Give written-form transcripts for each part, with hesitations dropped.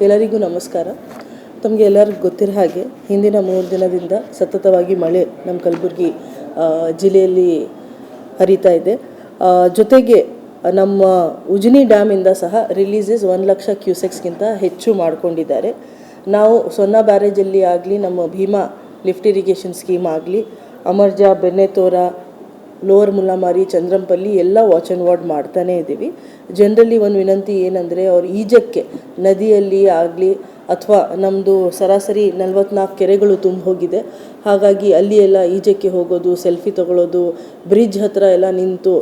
ಎಲ್ಲರಿಗೂ ನಮಸ್ಕಾರ. ತಮಗೆ ಎಲ್ಲರಿಗೂ ಗೊತ್ತಿರೋ ಹಾಗೆ ಹಿಂದಿನ 3 ದಿನದಿಂದ ಸತತವಾಗಿ ಮಳೆ ನಮ್ಮ ಕಲಬುರಗಿ ಜಿಲ್ಲೆಯಲ್ಲಿ ಹರಿತಾ ಇದೆ. ಜೊತೆಗೆ ನಮ್ಮ ಉಜ್ನಿ ಡ್ಯಾಮಿಂದ ಸಹ ರಿಲೀಸಸ್ 1 ಲಕ್ಷ ಕ್ಯೂಸೆಕ್ಸ್ಗಿಂತ ಹೆಚ್ಚು ಮಾಡಿಕೊಂಡಿದ್ದಾರೆ. ನಾವು ಸೊನ್ನ ಬ್ಯಾರೇಜಲ್ಲಿ ಆಗಲಿ, ನಮ್ಮ ಭೀಮಾ ಲಿಫ್ಟ್ ಇರಿಗೇಷನ್ ಸ್ಕೀಮ್ ಆಗಲಿ, ಅಮರ್ಜಾ, ಬೆನ್ನೆತೋರ, ಲೋವರ್ ಮುಲ್ಲಾಮಾರಿ, ಚಂದ್ರಂಪಲ್ಲಿ ಎಲ್ಲ ವಾಚ್ ಆ್ಯಂಡ್ ವಾರ್ಡ್ ಮಾಡ್ತಾನೇ ಇದ್ದೀವಿ. ಜನರಲ್ಲಿ ಒಂದು ವಿನಂತಿ ಏನಂದರೆ, ಅವ್ರು ಈಜಕ್ಕೆ ನದಿಯಲ್ಲಿ ಆಗಲಿ ಅಥವಾ ನಮ್ಮದು ಸರಾಸರಿ 44 ಕೆರೆಗಳು ತುಂಬ ಹೋಗಿದೆ. ಹಾಗಾಗಿ ಅಲ್ಲಿ ಎಲ್ಲ ಈಜಕ್ಕೆ ಹೋಗೋದು, ಸೆಲ್ಫಿ ತೊಗೊಳ್ಳೋದು, ಬ್ರಿಡ್ಜ್ ಹತ್ರ ಎಲ್ಲ ನಿಂತು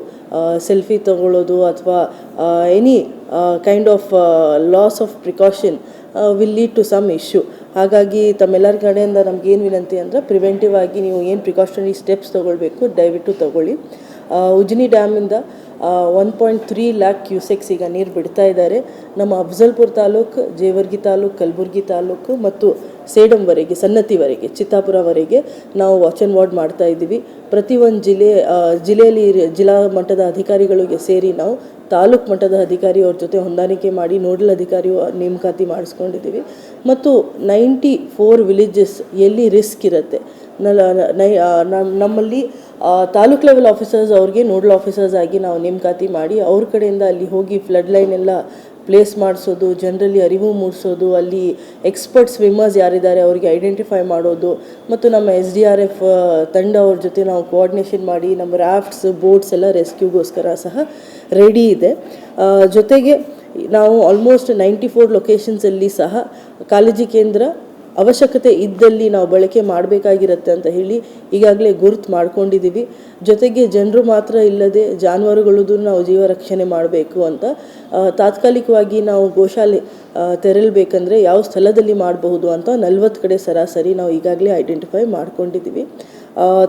ಸೆಲ್ಫಿ ತೊಗೊಳ್ಳೋದು ಅಥವಾ any kind of loss of precaution will lead to some issue. ಹಾಗಾಗಿ ತಮ್ಮೆಲ್ಲರ ಕಡೆಯಿಂದ ನಮಗೇನು ವಿನಂತಿ ಅಂದರೆ, ಪ್ರಿವೆಂಟಿವ್ ಆಗಿ ನೀವು ಏನು ಪ್ರಿಕಾಷನರಿ ಸ್ಟೆಪ್ಸ್ ತೊಗೊಳ್ಬೇಕು ದಯವಿಟ್ಟು ತೊಗೊಳ್ಳಿ. ಉಜ್ನಿ ಡ್ಯಾಮಿಂದ 1.3 ಲ್ಯಾಕ್ ಕ್ಯೂಸೆಕ್ಸ್ ಈಗ ನೀರು ಬಿಡ್ತಾ ಇದ್ದಾರೆ. ನಮ್ಮ ಅಫ್ಜಲ್ಪುರ ತಾಲೂಕು, ಜೇವರ್ಗಿ ತಾಲೂಕು, ಕಲಬುರಗಿ ತಾಲೂಕು ಮತ್ತು ಸೇಡಂವರೆಗೆ, ಸನ್ನತಿವರೆಗೆ, ಚಿತ್ತಾಪುರವರೆಗೆ ನಾವು ವಾಚ್ ಆ್ಯಂಡ್ ವಾರ್ಡ್ ಮಾಡ್ತಾ ಇದ್ದೀವಿ. ಪ್ರತಿಯೊಂದು ಜಿಲ್ಲೆಯಲ್ಲಿ ಜಿಲ್ಲಾ ಮಟ್ಟದ ಅಧಿಕಾರಿಗಳಿಗೆ ಸೇರಿ ನಾವು ತಾಲೂಕು ಮಟ್ಟದ ಅಧಿಕಾರಿ ಅವ್ರ ಜೊತೆ ಹೊಂದಾಣಿಕೆ ಮಾಡಿ ನೋಡಲ್ ಅಧಿಕಾರಿ ನೇಮಕಾತಿ ಮಾಡಿಸ್ಕೊಂಡಿದ್ದೀವಿ. ಮತ್ತು 94 ವಿಲೇಜಸ್ ಎಲ್ಲಿ ರಿಸ್ಕ್ ಇರುತ್ತೆ ನಮ್ಮಲ್ಲಿ ತಾಲೂಕ್ ಲೆವೆಲ್ ಆಫೀಸರ್ಸ್ ಅವ್ರಿಗೆ ನೋಡಲ್ ಆಫೀಸರ್ಸ್ ಆಗಿ ನಾವು ನೇಮಕಾತಿ ಮಾಡಿ ಅವ್ರ ಕಡೆಯಿಂದ ಅಲ್ಲಿ ಹೋಗಿ ಫ್ಲಡ್ ಲೈನ್ ಎಲ್ಲ ಪ್ಲೇಸ್ ಮಾಡಿಸೋದು, ಜನರಲ್ಲಿ ಅರಿವು ಮೂಡಿಸೋದು, ಅಲ್ಲಿ ಎಕ್ಸ್ಪರ್ಟ್ ಸ್ವಿಮ್ಮರ್ಸ್ ಯಾರಿದ್ದಾರೆ ಅವ್ರಿಗೆ ಐಡೆಂಟಿಫೈ ಮಾಡೋದು ಮತ್ತು ನಮ್ಮ SDRF ತಂಡ ಅವ್ರ ಜೊತೆ ನಾವು ಕೋಆರ್ಡಿನೇಷನ್ ಮಾಡಿ ನಮ್ಮ ರಾಫ್ಟ್ಸ್, ಬೋಟ್ಸ್ ಎಲ್ಲ ರೆಸ್ಕ್ಯೂಗೋಸ್ಕರ ಸಹ ರೆಡಿ ಇದೆ. ಜೊತೆಗೆ ನಾವು ಆಲ್ಮೋಸ್ಟ್ 94 ಲೊಕೇಶನ್ಸಲ್ಲಿ ಸಹ ಕಾಳಜಿ ಕೇಂದ್ರ ಅವಶ್ಯಕತೆ ಇದ್ದಲ್ಲಿ ನಾವು ಬಳಕೆ ಮಾಡಬೇಕಾಗಿರುತ್ತೆ ಅಂತ ಹೇಳಿ ಈಗಾಗಲೇ ಗುರುತು ಮಾಡ್ಕೊಂಡಿದ್ದೀವಿ. ಜೊತೆಗೆ ಜನರು ಮಾತ್ರ ಇಲ್ಲದೆ ಜಾನುವಾರುಗಳದ್ದು ನಾವು ಜೀವ ರಕ್ಷಣೆ ಮಾಡಬೇಕು ಅಂತ ತಾತ್ಕಾಲಿಕವಾಗಿ ನಾವು ಗೋಶಾಲೆ ತೆರಳಬೇಕಂದ್ರೆ ಯಾವ ಸ್ಥಳದಲ್ಲಿ ಮಾಡಬಹುದು ಅಂತ 40 ಕಡೆ ಸರಾಸರಿ ನಾವು ಈಗಾಗಲೇ ಐಡೆಂಟಿಫೈ ಮಾಡ್ಕೊಂಡಿದ್ದೀವಿ.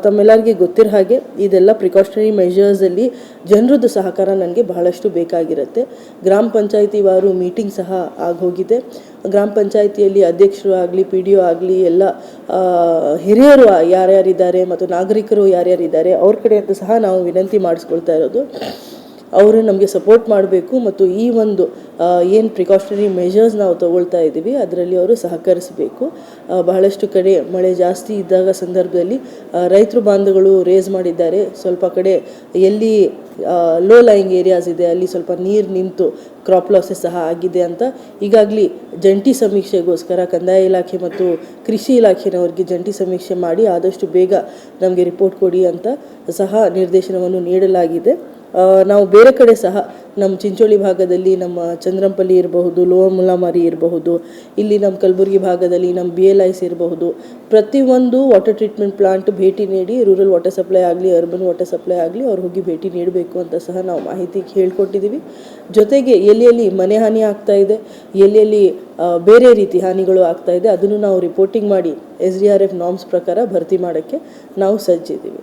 ತಮ್ಮೆಲ್ಲರಿಗೆ ಗೊತ್ತಿರೋ ಹಾಗೆ ಇದೆಲ್ಲ ಪ್ರಿಕಾಷನರಿ ಮೆಷರ್ಸಲ್ಲಿ ಜನರದ್ದು ಸಹಕಾರ ನನಗೆ ಬಹಳಷ್ಟು ಬೇಕಾಗಿರುತ್ತೆ. ಗ್ರಾಮ ಪಂಚಾಯಿತಿ ವಾರು ಮೀಟಿಂಗ್ ಸಹ ಆಗೋಗಿದೆ. ಗ್ರಾಮ ಪಂಚಾಯಿತಿಯಲ್ಲಿ ಅಧ್ಯಕ್ಷರು ಆಗಲಿ, PDO ಆಗಲಿ, ಎಲ್ಲ ಹಿರಿಯರು ಯಾರ್ಯಾರಿದ್ದಾರೆ ಮತ್ತು ನಾಗರಿಕರು ಯಾರ್ಯಾರಿದ್ದಾರೆ ಅವ್ರ ಕಡೆಯಿಂದ ಸಹ ನಾವು ವಿನಂತಿ ಮಾಡಿಸ್ಕೊಳ್ತಾ ಇರೋದು, ಅವರು ನಮಗೆ ಸಪೋರ್ಟ್ ಮಾಡಬೇಕು ಮತ್ತು ಈ ಒಂದು ಏನು ಪ್ರಿಕಾಷನರಿ ಮೆಷರ್ಸ್ ನಾವು ತೊಗೊಳ್ತಾ ಇದ್ದೀವಿ ಅದರಲ್ಲಿ ಅವರು ಸಹಕರಿಸಬೇಕು. ಬಹಳಷ್ಟು ಕಡೆ ಮಳೆ ಜಾಸ್ತಿ ಇದ್ದಾಗ ಸಂದರ್ಭದಲ್ಲಿ ರೈತರು ಬಾಂಧವರು ರೇಸ್ ಮಾಡಿದ್ದಾರೆ. ಸ್ವಲ್ಪ ಕಡೆ ಎಲ್ಲಿ ಲೋ ಲೈಯಿಂಗ್ ಏರಿಯಾಸ್ ಇದೆ ಅಲ್ಲಿ ಸ್ವಲ್ಪ ನೀರು ನಿಂತು ಕ್ರಾಪ್ ಲಾಸಸ್ ಸಹ ಆಗಿದೆ ಅಂತ ಈಗಾಗಲೇ ಜಂಟಿ ಸಮೀಕ್ಷೆಗೋಸ್ಕರ ಕಂದಾಯ ಇಲಾಖೆ ಮತ್ತು ಕೃಷಿ ಇಲಾಖೆನವ್ರಿಗೆ ಜಂಟಿ ಸಮೀಕ್ಷೆ ಮಾಡಿ ಆದಷ್ಟು ಬೇಗ ನಮಗೆ ರಿಪೋರ್ಟ್ ಕೊಡಿ ಅಂತ ಸಹ ನಿರ್ದೇಶನವನ್ನು ನೀಡಲಾಗಿದೆ. ನಾವು ಬೇರೆ ಕಡೆ ಸಹ ನಮ್ಮ ಚಿಂಚೋಳಿ ಭಾಗದಲ್ಲಿ ನಮ್ಮ ಚಂದ್ರಂಪಲ್ಲಿ ಇರಬಹುದು, ಲೋವರ್ ಮುಲ್ಲಾಮಾರಿ ಇರಬಹುದು, ಇಲ್ಲಿ ನಮ್ಮ ಕಲಬುರಗಿ ಭಾಗದಲ್ಲಿ ನಮ್ಮ BLIs ಇರಬಹುದು, ಪ್ರತಿಯೊಂದು ವಾಟರ್ ಟ್ರೀಟ್ಮೆಂಟ್ ಪ್ಲಾಂಟ್ ಭೇಟಿ ನೀಡಿ ರೂರಲ್ ವಾಟರ್ ಸಪ್ಲೈ ಆಗಲಿ, ಅರ್ಬನ್ ವಾಟರ್ ಸಪ್ಲೈ ಆಗಲಿ ಅವ್ರು ಹೋಗಿ ಭೇಟಿ ನೀಡಬೇಕು ಅಂತ ಸಹ ನಾವು ಮಾಹಿತಿ ಹೇಳ್ಕೊಟ್ಟಿದ್ದೀವಿ. ಜೊತೆಗೆ ಎಲ್ಲಿ ಮನೆ ಹಾನಿ ಆಗ್ತಾ ಇದೆ, ಎಲ್ಲಿ ಬೇರೆ ರೀತಿ ಹಾನಿಗಳು ಆಗ್ತಾ ಇದೆ ಅದನ್ನು ನಾವು ರಿಪೋರ್ಟಿಂಗ್ ಮಾಡಿ SDRF ನಾರ್ಮ್ಸ್ ಪ್ರಕಾರ ಭರ್ತಿ ಮಾಡೋಕ್ಕೆ ನಾವು ಸಜ್ಜಿದ್ದೀವಿ.